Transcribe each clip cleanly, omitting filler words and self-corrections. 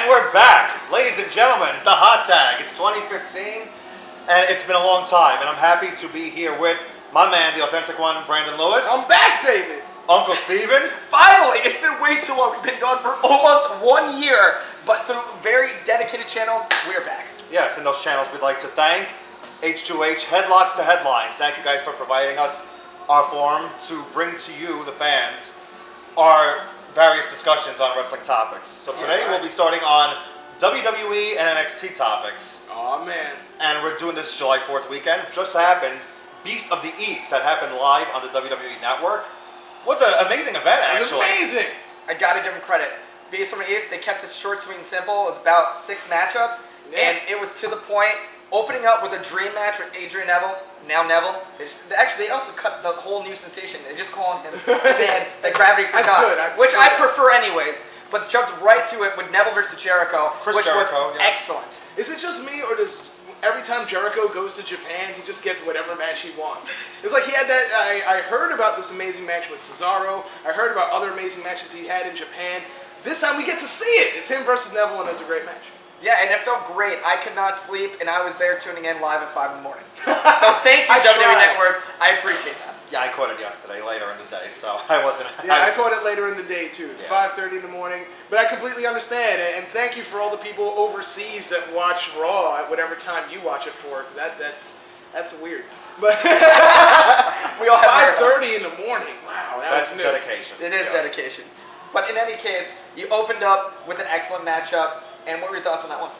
And we're back, ladies and gentlemen, the hot tag. It's 2015, and it's been a long time, and I'm happy to be here with my man, the authentic one, Brandon Lewis. I'm back, baby! Uncle Steven. Finally! It's been way too long. We've been gone for almost 1 year, but through very dedicated channels, we're back. Yes, and those channels we'd like to thank. H2H, Headlocks to Headlines. Thank you guys for providing us our forum to bring to you, the fans, our various discussions on wrestling topics. So today we'll be starting on WWE and NXT topics. Oh man. And we're doing this July 4th weekend. Just happened, Beast of the East, that happened live on the WWE Network. Was an amazing event, actually. It was amazing. I gotta give them credit. Beast from the East, they kept it short, sweet, and simple. It was about 6 matchups, and it was to the point. Opening up with a dream match with Adrian Neville, now Neville. They also cut the whole new sensation. They just call him the Gravity for God, which I prefer anyways. But jumped right to it with Neville versus Jericho, which was excellent. Is it just me, or does every time Jericho goes to Japan, he just gets whatever match he wants? It's like he had that. I heard about this amazing match with Cesaro. I heard about other amazing matches he had in Japan. This time we get to see it. It's him versus Neville, and it's a great match. Yeah, and it felt great. I could not sleep, and I was there tuning in live at 5 in the morning. So thank you, WWE Network. I appreciate that. Yeah, I caught it yesterday, later in the day, so I wasn't... Yeah, I caught it later in the day, too, 5:30 in the morning. But I completely understand, and thank you for all the people overseas that watch Raw at whatever time you watch it for. That's weird. But we all have 5:30 in the morning. Wow, that's dedication. It is dedication. But in any case, you opened up with an excellent matchup. And what were your thoughts on that one?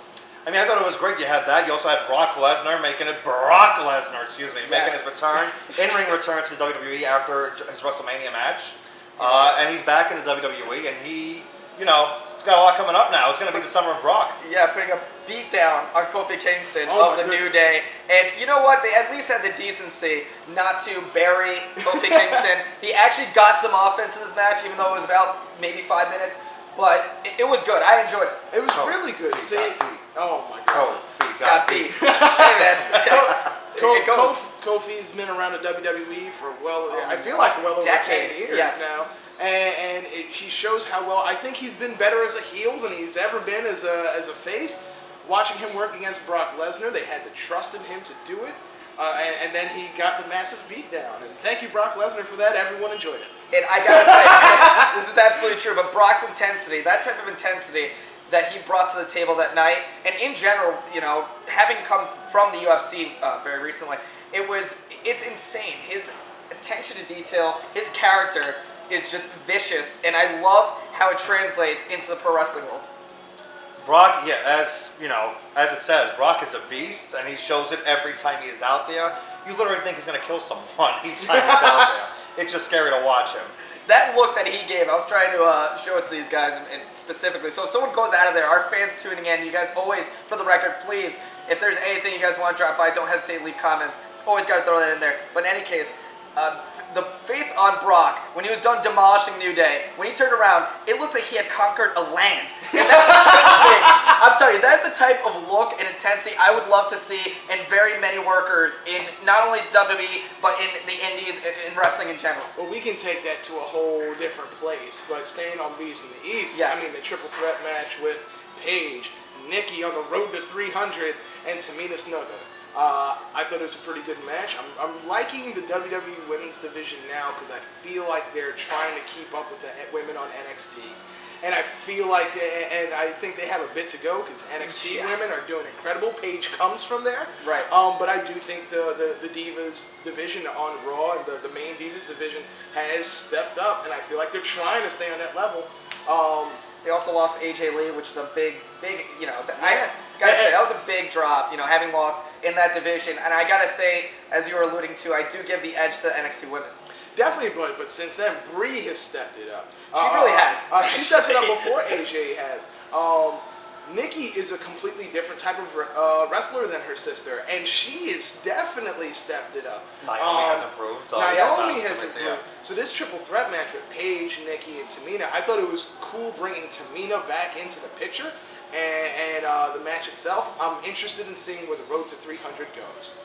I mean, I thought it was great. You had that. You also had making his return, in-ring return to WWE after his WrestleMania match. And he's back in the WWE, and he's got a lot coming up now. It's going to be the Summer of Brock. Yeah, putting a beat down on Kofi Kingston of the New Day. And you know what? They at least had the decency not to bury Kofi Kingston. He actually got some offense in this match, even though it was about maybe 5 minutes. But it was good. I enjoyed it. It was really good. See, oh my God. Kofi got beat. Hey man. Kofi's been around the WWE for I feel like well over 10 years now. And he shows how well. I think he's been better as a heel than he's ever been as a face. Watching him work against Brock Lesnar, they had the trust in him to do it. And then he got the massive beatdown. And thank you, Brock Lesnar, for that. Everyone enjoyed it. And I gotta say, this is absolutely true, but Brock's intensity, that type of intensity that he brought to the table that night, and in general, having come from the UFC very recently, it's insane. His attention to detail, his character is just vicious, and I love how it translates into the pro wrestling world. Brock, as it says, Brock is a beast, and he shows it every time he is out there. You literally think he's going to kill someone each time he's out there. It's just scary to watch him. That look that he gave, I was trying to show it to these guys and specifically. So if someone goes out of there, our fans tuning in, you guys always, for the record, please, if there's anything you guys want to drop by, don't hesitate to leave comments. Always got to throw that in there. But in any case, the face on Brock, when he was done demolishing New Day, when he turned around, it looked like he had conquered a land. And that's the type of thing, I'm telling you, that's the type of look and intensity I would love to see in very many workers in not only WWE, but in the indies and in wrestling in general. Well, we can take that to a whole different place, but staying on Beast in the East, I mean, the triple threat match with Paige, Nikki on the road to 300, and Tamina Snuka. I thought it was a pretty good match. I'm liking the WWE Women's Division now because I feel like they're trying to keep up with the women on NXT. And I feel like, and I think they have a bit to go because NXT women are doing incredible. Paige comes from there. Right. But I do think the Divas division on Raw, and the main Divas division has stepped up, and I feel like they're trying to stay on that level. They also lost AJ Lee, which is a big, I gotta say, that was a big drop, having lost in that division. And I gotta say, as you were alluding to, I do give the edge to NXT women. Definitely, but since then, Brie has stepped it up. She really has. She stepped it up before AJ has. Nikki is a completely different type of wrestler than her sister, and she has definitely stepped it up. Naomi has improved. Naomi has improved. So this triple threat match with Paige, Nikki, and Tamina, I thought it was cool bringing Tamina back into the picture, and the match itself, I'm interested in seeing where the road to 300 goes.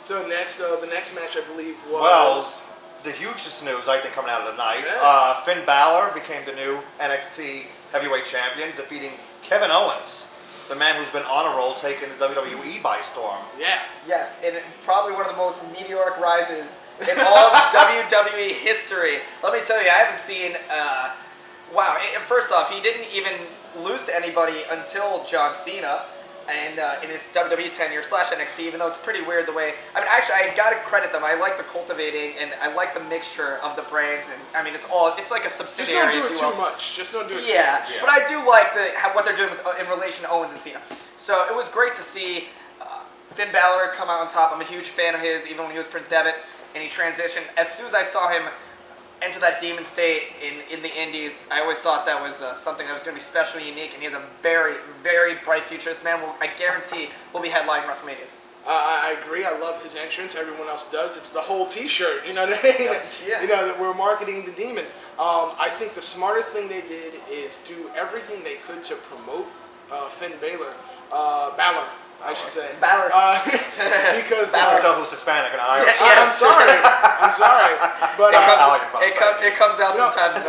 So next, the next match I believe was... the hugest news, I think, coming out of the night, Finn Balor became the new NXT heavyweight champion, defeating Kevin Owens, the man who's been on a roll, taking the WWE by storm. Yeah. Yes, and probably one of the most meteoric rises in all of WWE history. Let me tell you, I haven't seen. Wow. First off, he didn't even lose to anybody until John Cena. And in his WWE tenure / NXT, even though it's pretty weird the way. I mean, actually, I gotta credit them. I like the cultivating and I like the mixture of the brands. And I mean, it's like a subsidiary. Just don't do it too much. Just don't do it too much. Yeah, but I do like what they're doing in relation to Owens and Cena. So it was great to see Finn Balor come out on top. I'm a huge fan of his, even when he was Prince Devitt, and he transitioned. As soon as I saw him enter that demon state in the indies, I always thought that was something that was going to be special and unique, and he has a very, very bright future. This man, I guarantee, will be headlining WrestleManias. I agree. I love his entrance. Everyone else does. It's the whole T-shirt. You know what I mean? Yes. Yeah. You know that we're marketing the demon. I think the smartest thing they did is do everything they could to promote Finn Balor. I should say. Balor. Because I can tell who's Hispanic and Irish. Yeah. I'm sorry. But it comes out sometimes.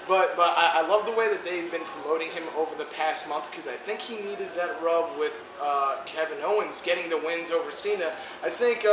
But I love the way that they've been promoting him over the past month, because I think he needed that rub with Kevin Owens getting the wins over Cena. I think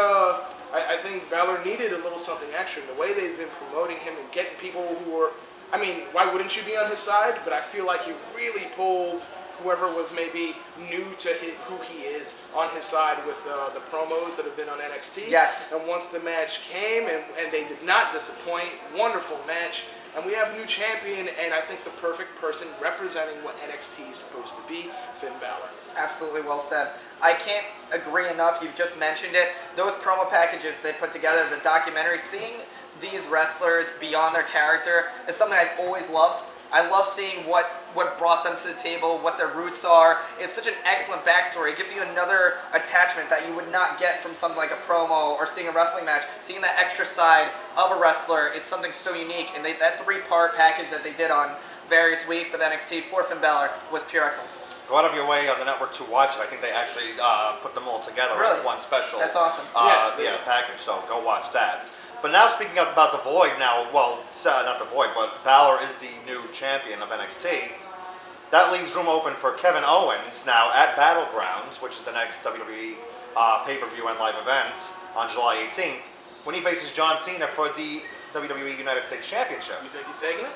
Balor needed a little something extra. The way they've been promoting him and getting people who are, I mean, why wouldn't you be on his side? But I feel like he really pulled whoever was maybe new to who he is on his side with the promos that have been on NXT. Yes. And once the match came, and they did not disappoint, wonderful match. And we have a new champion, and I think the perfect person representing what NXT is supposed to be, Finn Balor. Absolutely well said. I can't agree enough. You've just mentioned it. Those promo packages they put together, the documentary, seeing these wrestlers beyond their character is something I've always loved. I love seeing what brought them to the table, what their roots are. It's such an excellent backstory. It gives you another attachment that you would not get from something like a promo or seeing a wrestling match. Seeing that extra side of a wrestler is something so unique. And that 3-part package that they did on various weeks of NXT for Finn Balor was pure excellence. Go out of your way on the network to watch it. I think they actually put them all together as one special. That's awesome. Package. So go watch that. But now speaking about the Void now, well, not the Void, but Balor is the new champion of NXT. That leaves room open for Kevin Owens now at Battlegrounds, which is the next WWE pay-per-view and live event on July 18th, when he faces John Cena for the WWE United States Championship. You think he's taking it?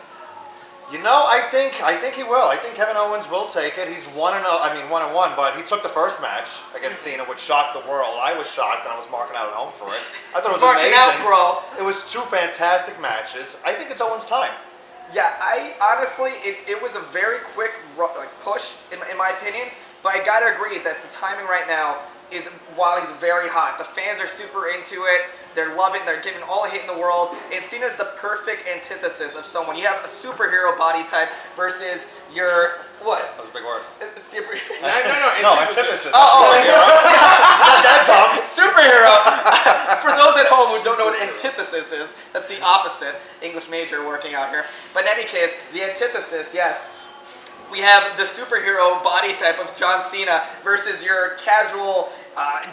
You know, I think he will. I think Kevin Owens will take it. He's 1-1, but he took the first match against Cena, which shocked the world. I was shocked, and I was marking out at home for it. I thought it was marking amazing. out, bro. It was 2 fantastic matches. I think it's Owens' time. Yeah, I honestly, it was a very quick push, in my opinion, but I gotta agree that the timing right now is, while he's very hot, the fans are super into it, they're loving, they're giving all the hate in the world, and Cena's the perfect antithesis of someone. You have a superhero body type versus your, what? That was a big word. No, antithesis. Not that dumb. Superhero. For those at home who don't know what antithesis is, that's the opposite. English major working out here. But in any case, the antithesis, yes. We have the superhero body type of John Cena versus your casual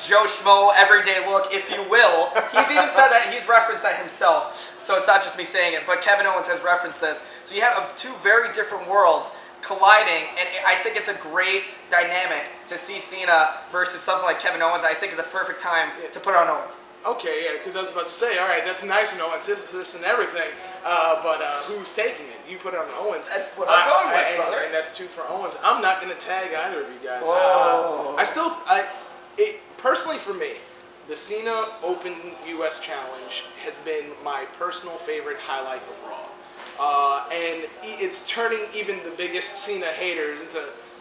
Joe Schmo everyday look, if you will. He's even said that, he's referenced that himself. So it's not just me saying it, but Kevin Owens has referenced this. So you have 2 very different worlds colliding, and I think it's a great dynamic to see Cena versus something like Kevin Owens. I think it's a perfect time to put on Owens. Okay, yeah, because I was about to say, all right, that's nice, antithesis and everything, but who's taking it? You put it on Owens. That's what I'm going with, brother. And that's 2 for Owens. I'm not going to tag either of you guys. Whoa. Personally for me, the Cena Open US Challenge has been my personal favorite highlight of Raw. And it's turning even the biggest Cena haters into...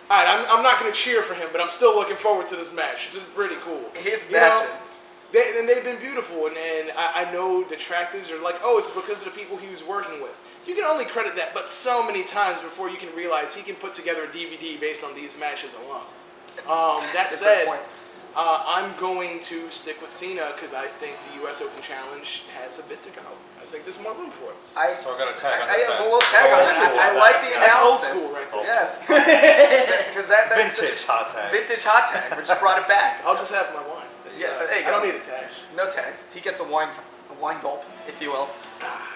All right, I'm not going to cheer for him, but I'm still looking forward to this match. It's pretty cool. His matches. They've been beautiful, and I know detractors are like, oh, it's because of the people he was working with. You can only credit that, but so many times before you can realize he can put together a DVD based on these matches alone. That said, I'm going to stick with Cena because I think the U.S. Open Challenge has a bit to go. I think there's more room for it. So we're going to tag on this side. We'll tag on this. I like the analysis. That's old school right there. Yes. Because that's vintage hot tag. Vintage hot tag. We just brought it back. I'll just have my wine. Yeah, there you I go. don't need a tag. No tags. He gets a wine wine gulp, if you will.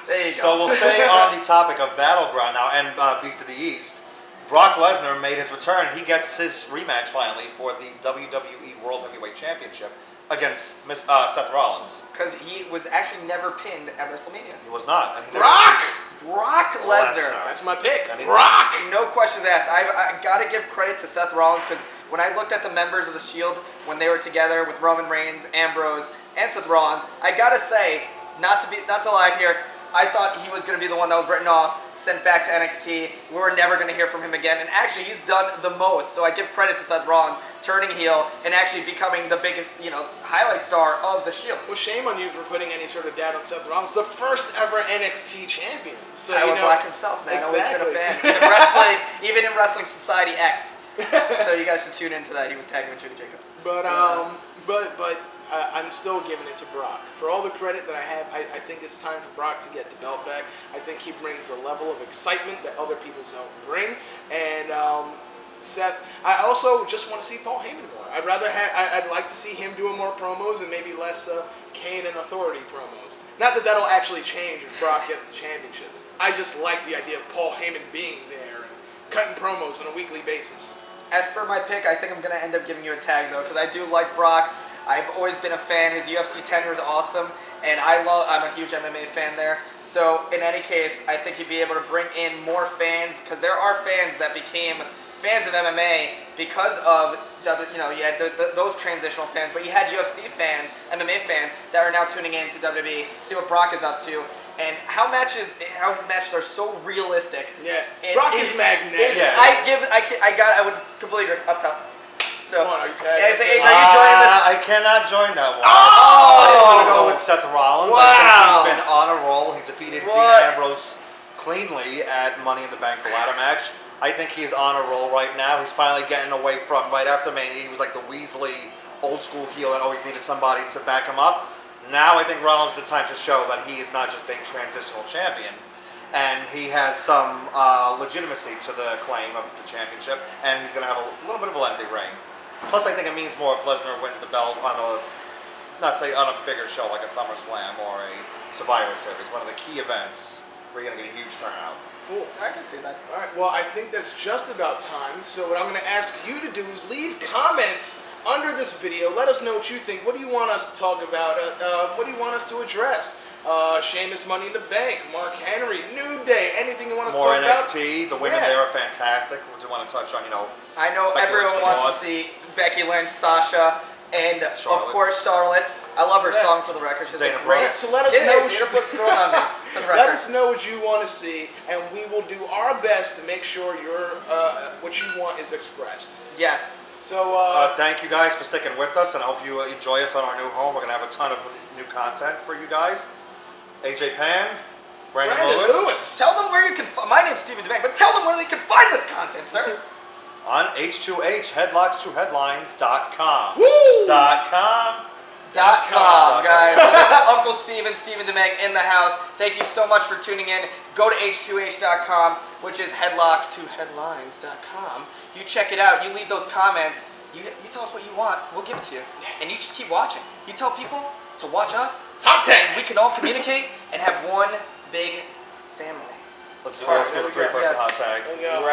There you go. So we'll stay on the topic of Battleground now, and Beast of the East. Brock Lesnar made his return. He gets his rematch finally for the WWE World Heavyweight Championship against Seth Rollins. Because he was actually never pinned at WrestleMania. He was not. And he Brock Lesnar. That's my pick. Brock. No questions asked. I got to give credit to Seth Rollins because when I looked at the members of the Shield when they were together with Roman Reigns, Ambrose, and Seth Rollins, I got to say, not to lie here, I thought he was going to be the one that was written off, sent back to NXT. We were never going to hear from him again. And actually, he's done the most. So I give credit to Seth Rollins turning heel and actually becoming the biggest, highlight star of the Shield. Well, shame on you for putting any sort of doubt on Seth Rollins, the first ever NXT champion. So, Tyler Black himself, man. Exactly. Always been a fan. Even in Wrestling Society X. So you guys should tune into that. He was tagging with Judy Jacobs. But I'm still giving it to Brock. For all the credit that I have, I think it's time for Brock to get the belt back. I think he brings a level of excitement that other people don't bring. And Seth, I also just want to see Paul Heyman more. I'd like to see him doing more promos and maybe less Kane and Authority promos. Not that that'll actually change if Brock gets the championship. I just like the idea of Paul Heyman being there and cutting promos on a weekly basis. As for my pick, I think I'm going to end up giving you a tag, though, because I do like Brock. I've always been a fan. His UFC tenure is awesome, and I'm a huge MMA fan there. So, in any case, I think he'd be able to bring in more fans, because there are fans that became fans of MMA because of, you had those transitional fans, but you had UFC fans, MMA fans, that are now tuning in to WWE, see what Brock is up to, and how his matches are so realistic. Yeah, Brock is magnetic. I would completely agree. Up top. So, come on, are you tagging? Are you joining this? I cannot join that one. Oh! I'm going to go with Seth Rollins. Wow. I think he's been on a roll. He defeated Dean Ambrose cleanly at Money in the Bank, the ladder match. I think he's on a roll right now. He's finally getting away from, right after Mania, he was like the Weasley old school heel that always needed somebody to back him up. Now I think Rollins is the time to show that he is not just a transitional champion. And he has some legitimacy to the claim of the championship. And he's going to have a little bit of a lengthy reign. Plus, I think it means more if Lesnar wins the belt on on a bigger show like a SummerSlam or a Survivor Series, one of the key events where you're going to get a huge turnout. Cool. I can see that. All right. Well, I think that's just about time. So what I'm going to ask you to do is leave comments under this video. Let us know what you think. What do you want us to talk about? What do you want us to address? Sheamus, Money in the Bank, Mark Henry, New Day, anything you want us to talk about? More NXT. The women there are fantastic. We do want to touch on, I know Becky everyone Lynch wants to see Becky Lynch, Sasha, and of course Charlotte. I love her song for the record. She's Dana great. Brooke. So let us know. Dana Brooke's growing on me. For the record. Let us know what you want to see, and we will do our best to make sure what you want is expressed. Yes. So thank you guys for sticking with us, and I hope you enjoy us on our new home. We're going to have a ton of new content for you guys. AJ Pan, Brandon Lewis. Tell them where you can my name's Steven DeBank, but tell them where they can find this content, sir. On H2H, headlocks2headlines.com. Woo! .com, guys. So this is Uncle Steven DeBank in the house. Thank you so much for tuning in. Go to H2H.com, which is headlocks2headlines.com. You check it out. You leave those comments. You tell us what you want. We'll give it to you. And you just keep watching. You tell people to watch us. Top 10. We can all communicate and have one big family. Let's go the 3-person hot tag. There we go.